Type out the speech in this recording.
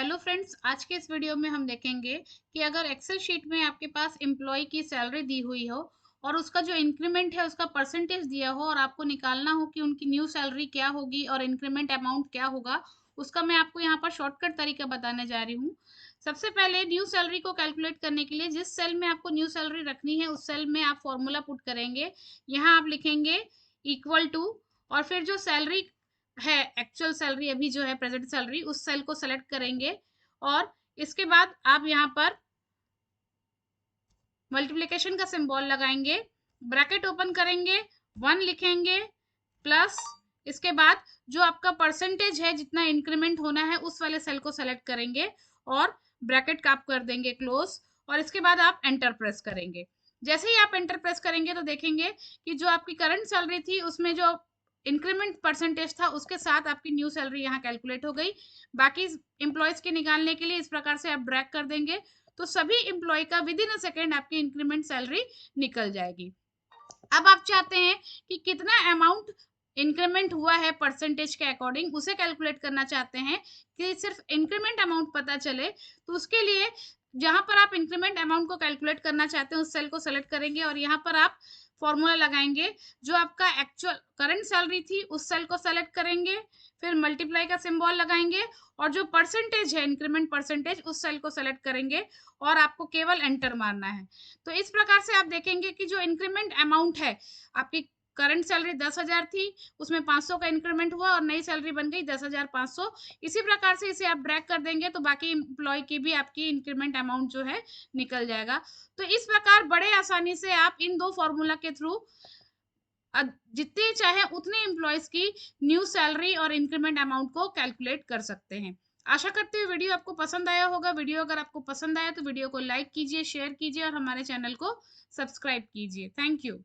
Hello friends, आज के इस वीडियो में हम देखेंगे कि अगर एक्सेल शीट में आपके पास एम्प्लॉय की सैलरी दी हुई हो और उसका जो इंक्रीमेंट है उसका परसेंटेज दिया हो और आपको निकालना हो कि उनकी न्यू सैलरी क्या होगी और इंक्रीमेंट अमाउंट क्या होगा, उसका मैं आपको यहाँ पर शॉर्टकट तरीका बताने जा रही हूँ। सबसे पहले न्यू सैलरी को कैलकुलेट करने के लिए जिस सेल में आपको न्यू सैलरी रखनी है उस सेल में आप फॉर्मूला पुट करेंगे। यहाँ आप लिखेंगे इक्वल टू और फिर जो सैलरी है, एक्चुअल सैलरी अभी जो है प्रेजेंट सैलरी, उस सेल को सेलेक्ट करेंगे और इसके बाद आप यहाँ पर मल्टीप्लिकेशन का सिंबल लगाएंगे, ब्रैकेट ओपन करेंगे, 1 लिखेंगे प्लस इसके बाद जो आपका परसेंटेज है जितना इंक्रीमेंट होना है उस वाले सेल को सेलेक्ट करेंगे और ब्रैकेट आप कर देंगे क्लोज और इसके बाद आप एंटर प्रेस करेंगे। जैसे ही आप एंटर प्रेस करेंगे तो देखेंगे कि जो आपकी करंट सैलरी थी उसमें जो इंक्रीमेंट परसेंटेज था उसके साथ आपकी न्यू सैलरी यहाँ कैलकुलेट हो गई। बाकी एम्प्लॉयज के निकालने के लिए इस प्रकार से आप ड्रैग कर देंगे तो सभी एम्प्लॉय का विद इन अ सेकेंड आपकी इंक्रीमेंट सैलरी निकल जाएगी। अब आप चाहते हैं कि कितना अमाउंट इंक्रीमेंट हुआ है परसेंटेज के अकॉर्डिंग, उसे कैलकुलेट करना चाहते हैं कि सिर्फ इंक्रीमेंट अमाउंट पता चले, तो उसके लिए जहां पर आप इंक्रीमेंट अमाउंट को कैलकुलेट करना चाहते हैं उस सेल को सेलेक्ट करेंगे और यहाँ पर आप फॉर्मूला लगाएंगे। जो आपका एक्चुअल करंट सैलरी थी उस सेल को सेलेक्ट करेंगे, फिर मल्टीप्लाई का सिंबल लगाएंगे और जो परसेंटेज है इंक्रीमेंट परसेंटेज उस सेल को सेलेक्ट करेंगे और आपको केवल एंटर मारना है। तो इस प्रकार से आप देखेंगे कि जो इंक्रीमेंट अमाउंट है, आपकी करंट सैलरी 10,000 थी, उसमें 500 का इंक्रीमेंट हुआ और नई सैलरी बन गई 10,500। इसी प्रकार से इसे आप ड्रैग कर देंगे तो बाकी एम्प्लॉय की भी आपकी इंक्रीमेंट अमाउंट जो है निकल जाएगा। तो इस प्रकार बड़े आसानी से आप इन दो फॉर्मूला के थ्रू जितने चाहे उतने एम्प्लॉयज की न्यू सैलरी और इंक्रीमेंट अमाउंट को कैलकुलेट कर सकते हैं। आशा करते हुए वीडियो आपको पसंद आया होगा। वीडियो अगर आपको पसंद आया तो वीडियो को लाइक कीजिए, शेयर कीजिए और हमारे चैनल को सब्सक्राइब कीजिए। Thank you.